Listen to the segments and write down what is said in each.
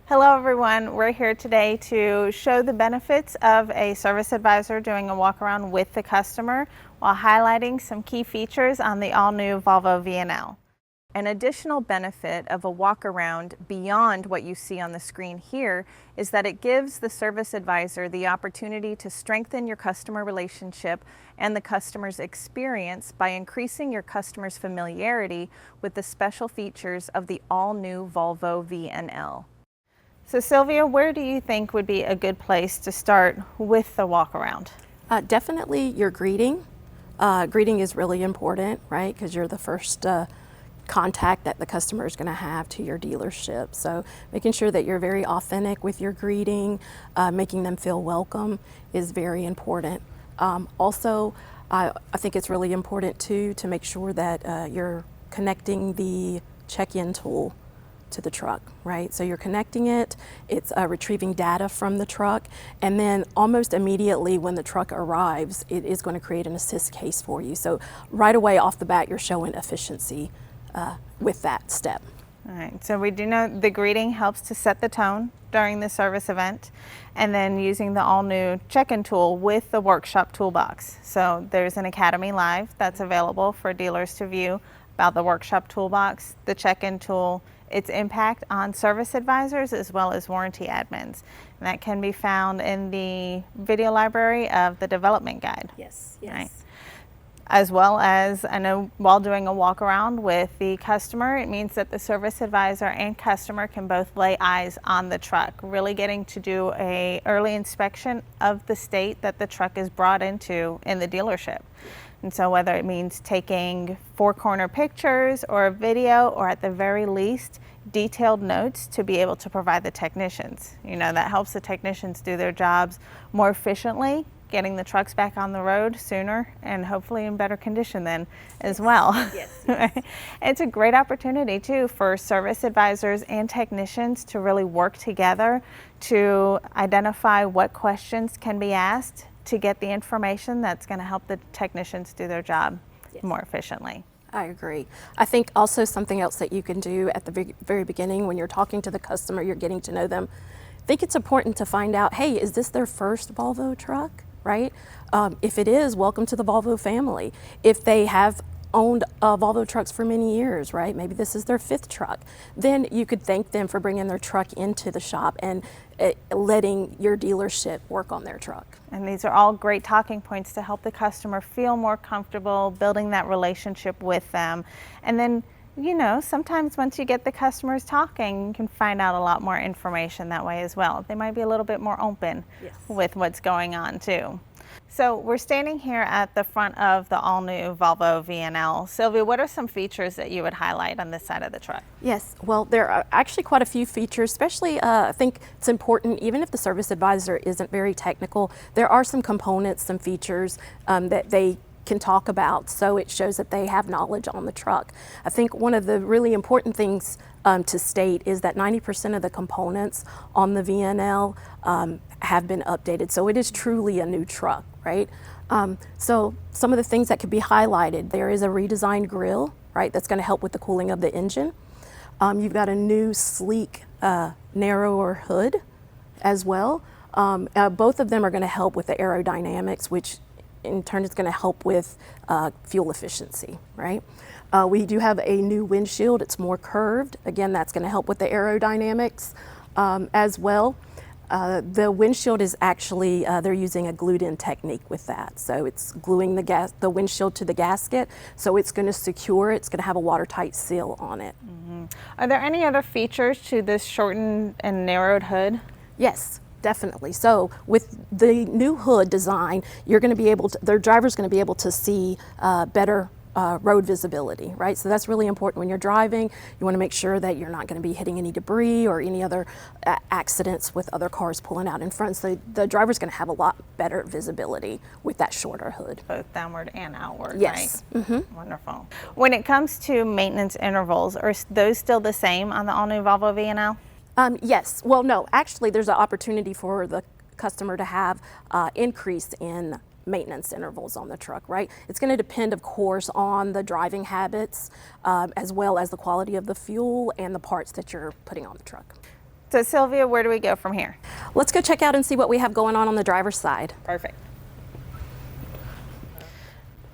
Hello everyone, we're here today to show the benefits of a service advisor doing a walk around with the customer while highlighting some key features on the all-new Volvo VNL. An additional benefit of a walk around beyond what you see on the screen here is that it gives the service advisor the opportunity to strengthen your customer relationship and the customer's experience by increasing your customer's familiarity with the special features of the all-new Volvo VNL. So Sylvia, where do you think would be a good place to start with the walk around? Definitely your greeting. Greeting is really important, right? Because you're the first contact that the customer is going to have to your dealership. So making sure that you're very authentic with your greeting, making them feel welcome is very important. Also, I think it's really important too to make sure that you're connecting the check-in tool to the truck, right? So you're connecting it, it's retrieving data from the truck, and then almost immediately when the truck arrives, it is going to create an assist case for you. So right away off the bat, you're showing efficiency with that step. All right, so we do know the greeting helps to set the tone during the service event, and then using the all-new check-in tool with the workshop toolbox. So there's an Academy Live that's available for dealers to view about the workshop toolbox, the check-in tool, its impact on service advisors as well as warranty admins. And that can be found in the video library of the development guide. Yes. Right? As well as, I know while doing a walk around with the customer, it means that the service advisor and customer can both lay eyes on the truck, really getting to do a early inspection of the state that the truck is brought into in the dealership. And so whether it means taking four-corner pictures or a video, or at the very least, detailed notes to be able to provide the technicians. You know, that helps the technicians do their jobs more efficiently, getting the trucks back on the road sooner and hopefully in better condition then as well. Yes. It's a great opportunity too for service advisors and technicians to really work together to identify what questions can be asked to get the information that's going to help the technicians do their job more efficiently. I agree. I think also something else that you can do at the very beginning when you're talking to the customer, you're getting to know them. I think it's important to find out, hey, is this their first Volvo truck, right? If it is, welcome to the Volvo family. If they have owned Volvo trucks for many years, right? Maybe this is their fifth truck. Then you could thank them for bringing their truck into the shop and letting your dealership work on their truck. And these are all great talking points to help the customer feel more comfortable building that relationship with them. And then, you know, sometimes once you get the customers talking, you can find out a lot more information that way as well. They might be a little bit more open with what's going on too. So we're standing here at the front of the all-new Volvo VNL. Sylvia, what are some features that you would highlight on this side of the truck? Yes, well, there are actually quite a few features, especially I think it's important, even if the service advisor isn't very technical, there are some components, some features that they can talk about, so it shows that they have knowledge on the truck. I think one of the really important things to state is that 90% of the components on the VNL have been updated, so it is truly a new truck, right? So some of the things that could be highlighted, there is a redesigned grille, right, that's going to help with the cooling of the engine. You've got a new sleek, narrower hood as well. Both of them are going to help with the aerodynamics, which in turn is going to help with fuel efficiency, right? We do have a new windshield. It's more curved. Again, that's going to help with the aerodynamics as well. The windshield is actually, they're using a glued-in technique with that. So it's gluing the windshield to the gasket, so it's going to secure it. It's going to have a watertight seal on it. Mm-hmm. Are there any other features to this shortened and narrowed hood? Yes. Definitely. So with the new hood design, you're going to be able to, their driver's going to be able to see better road visibility, right? So that's really important when you're driving. You want to make sure that you're not going to be hitting any debris or any other accidents with other cars pulling out in front. So the driver's going to have a lot better visibility with that shorter hood. Both downward and outward, yes. Right? Mm-hmm. Wonderful. When it comes to maintenance intervals, are those still the same on the all-new Volvo VNL? Yes. Well, no. Actually, there's an opportunity for the customer to have increase in maintenance intervals on the truck, right? It's going to depend, of course, on the driving habits as well as the quality of the fuel and the parts that you're putting on the truck. So Sylvia, where do we go from here? Let's go check out and see what we have going on the driver's side. Perfect.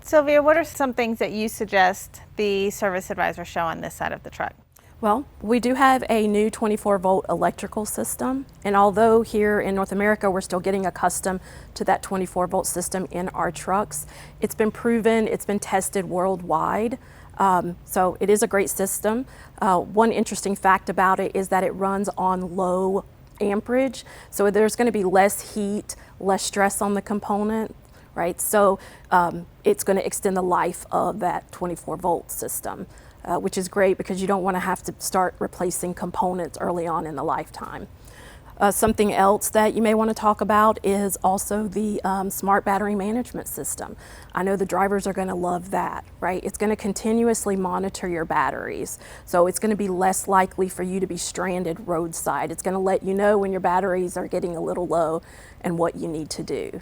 Sylvia, what are some things that you suggest the service advisor show on this side of the truck? Well, we do have a new 24-volt electrical system, and although here in North America we're still getting accustomed to that 24-volt system in our trucks, it's been proven, it's been tested worldwide. So it is a great system. One interesting fact about it is that it runs on low amperage, so there's going to be less heat, less stress on the component, right? So it's going to extend the life of that 24-volt system. Which is great because you don't want to have to start replacing components early on in the lifetime. Something else that you may want to talk about is also the smart battery management system. I know the drivers are going to love that, right? It's going to continuously monitor your batteries. So it's going to be less likely for you to be stranded roadside. It's going to let you know when your batteries are getting a little low and what you need to do,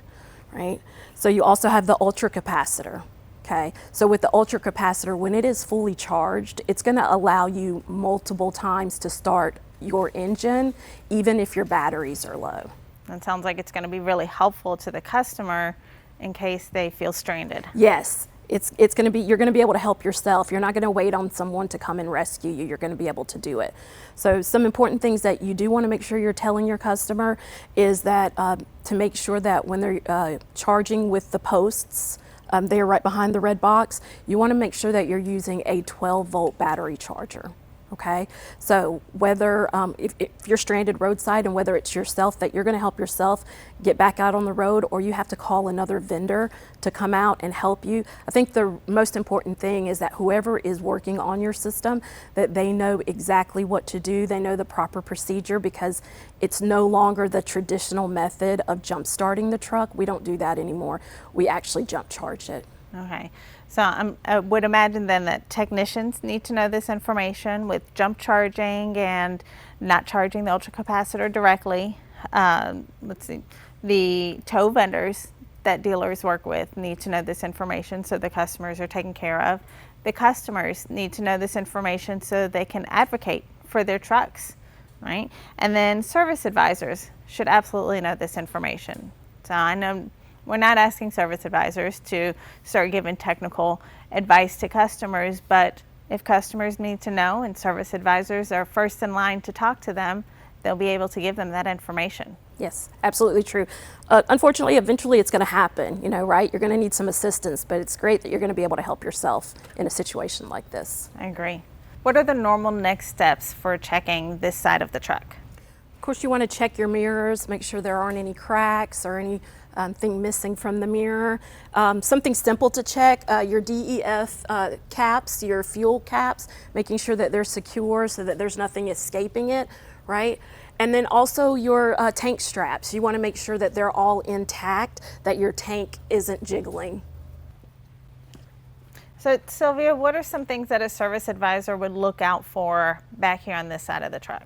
right? So you also have the ultra capacitor. Okay, so with the ultra capacitor, when it is fully charged, it's going to allow you multiple times to start your engine, even if your batteries are low. That sounds like it's going to be really helpful to the customer in case they feel stranded. Yes, it's going to be, you're going to be able to help yourself. You're not going to wait on someone to come and rescue you. You're going to be able to do it. So some important things that you do want to make sure you're telling your customer is that to make sure that when they're charging with the posts, they are right behind the red box. You want to make sure that you're using a 12-volt battery charger. Okay, so whether if you're stranded roadside and whether it's yourself that you're going to help yourself get back out on the road, or you have to call another vendor to come out and help you, I think the most important thing is that whoever is working on your system, that they know exactly what to do. They know the proper procedure, because it's no longer the traditional method of jump starting the truck. We don't do that anymore. We actually jump charge it. Okay, so I would imagine then that technicians need to know this information with jump charging and not charging the ultra capacitor directly. Let's see, the tow vendors that dealers work with need to know this information so the customers are taken care of. The customers need to know this information so they can advocate for their trucks, right? And then service advisors should absolutely know this information. So I know we're not asking service advisors to start giving technical advice to customers, but if customers need to know and service advisors are first in line to talk to them, they'll be able to give them that information. Yes, absolutely true. Unfortunately, eventually it's going to happen, you know, right? You're going to need some assistance, but it's great that you're going to be able to help yourself in a situation like this. I agree. What are the normal next steps for checking this side of the truck? Of course, you want to check your mirrors, make sure there aren't any cracks or any thing missing from the mirror. Something simple to check, your DEF caps, your fuel caps, making sure that they're secure so that there's nothing escaping it, right? And then also your tank straps. You want to make sure that they're all intact, that your tank isn't jiggling. So Sylvia, what are some things that a service advisor would look out for back here on this side of the truck?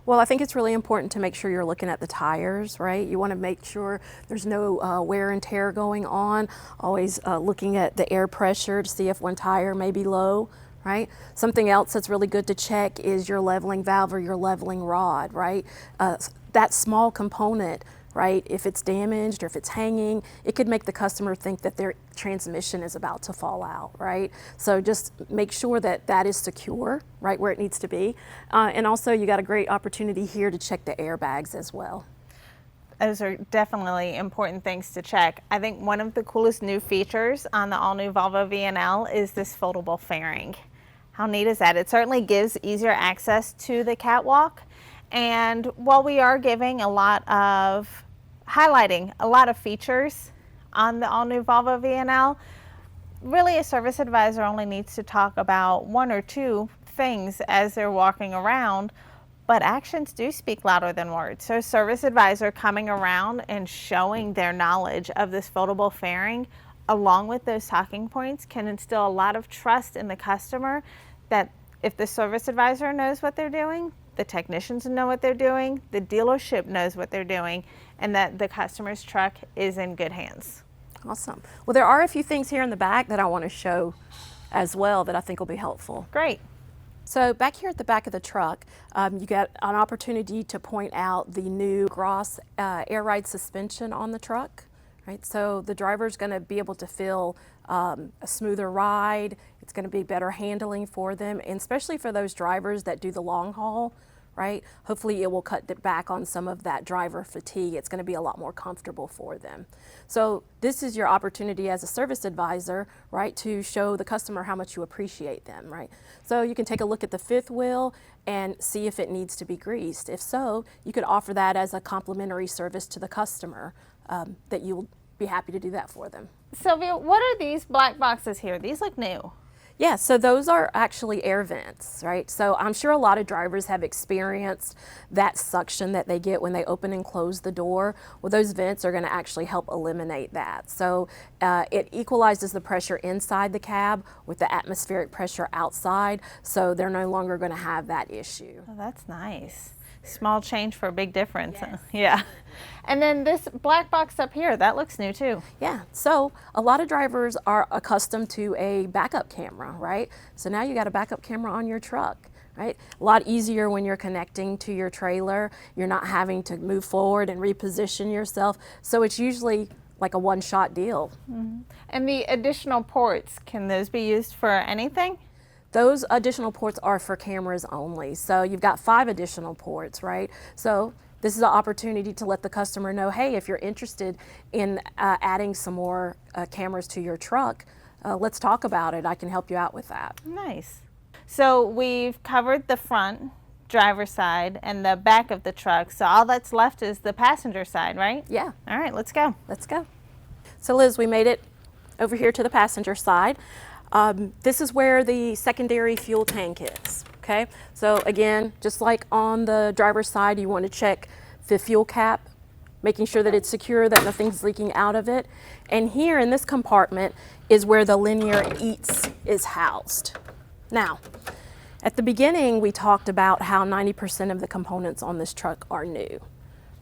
Well, I think it's really important to make sure you're looking at the tires, right? You want to make sure there's no wear and tear going on, always looking at the air pressure to see if one tire may be low, right? Something else that's really good to check is your leveling valve or your leveling rod, right? That small component, right, if it's damaged or if it's hanging, it could make the customer think that their transmission is about to fall out, right? So just make sure that that is secure, right where it needs to be. And also you got a great opportunity here to check the airbags as well. Those are definitely important things to check. I think one of the coolest new features on the all-new Volvo VNL is this foldable fairing. How neat is that? It certainly gives easier access to the catwalk. And while we are giving a lot of highlighting a lot of features on the all-new Volvo VNL, really a service advisor only needs to talk about one or two things as they're walking around, but actions do speak louder than words. So a service advisor coming around and showing their knowledge of this foldable fairing along with those talking points can instill a lot of trust in the customer that if the service advisor knows what they're doing, the technicians know what they're doing, the dealership knows what they're doing, and that the customer's truck is in good hands. Awesome. Well, there are a few things here in the back that I want to show as well that I think will be helpful. Great. So back here at the back of the truck, you get an opportunity to point out the new Gross air ride suspension on the truck. Right, so the driver's going to be able to feel a smoother ride. It's going to be better handling for them, and especially for those drivers that do the long haul. Right, hopefully it will cut back on some of that driver fatigue. It's going to be a lot more comfortable for them. So this is your opportunity as a service advisor, right, to show the customer how much you appreciate them. Right, so you can take a look at the fifth wheel and see if it needs to be greased. If so, you could offer that as a complimentary service to the customer. That you'll be happy to do that for them. Sylvia, what are these black boxes here? These look new. Yeah, so those are actually air vents, right? So I'm sure a lot of drivers have experienced that suction that they get when they open and close the door. Well, those vents are going to actually help eliminate that. So it equalizes the pressure inside the cab with the atmospheric pressure outside, so they're no longer going to have that issue. Oh, that's nice. Small change for a big difference. Yes. Yeah. And then this black box up here, that looks new too. Yeah, so a lot of drivers are accustomed to a backup camera, right? So now you got a backup camera on your truck, right? A lot easier when you're connecting to your trailer. You're not having to move forward and reposition yourself. So it's usually like a one-shot deal. Mm-hmm. And the additional ports, can those be used for anything? Those additional ports are for cameras only. So you've got 5 additional ports, right? So this is an opportunity to let the customer know, hey, if you're interested in adding some more cameras to your truck, let's talk about it. I can help you out with that. Nice. So we've covered the front, driver's side, and the back of the truck. So all that's left is the passenger side, right? Yeah. All right, let's go. Let's go. So Liz, we made it over here to the passenger side. This is where the secondary fuel tank is, okay? So again, just like on the driver's side, you want to check the fuel cap, making sure that it's secure, that nothing's leaking out of it. And here in this compartment is where the linear EATS is housed. Now, at the beginning, we talked about how 90% of the components on this truck are new,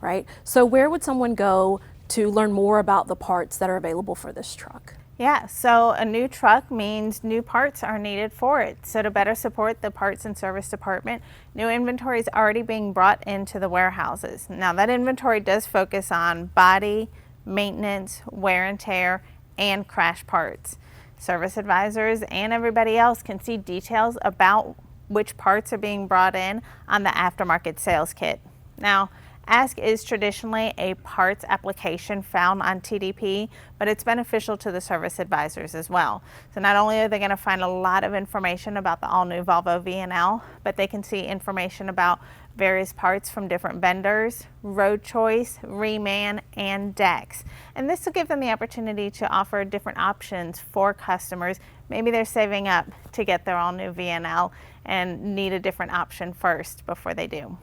right? So where would someone go to learn more about the parts that are available for this truck? Yeah, so a new truck means new parts are needed for it. So to better support the parts and service department, new inventory is already being brought into the warehouses. Now that inventory does focus on body, maintenance, wear and tear, and crash parts. Service advisors and everybody else can see details about which parts are being brought in on the aftermarket sales kit. Now, Ask is traditionally a parts application found on TDP, but it's beneficial to the service advisors as well. So not only are they going to find a lot of information about the all-new Volvo VNL, but they can see information about various parts from different vendors, road choice, reman, and DEX. And this will give them the opportunity to offer different options for customers. Maybe they're saving up to get their all-new VNL and need a different option first before they do.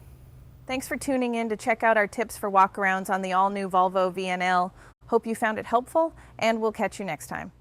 Thanks for tuning in to check out our tips for walkarounds on the all-new Volvo VNL. Hope you found it helpful, and we'll catch you next time.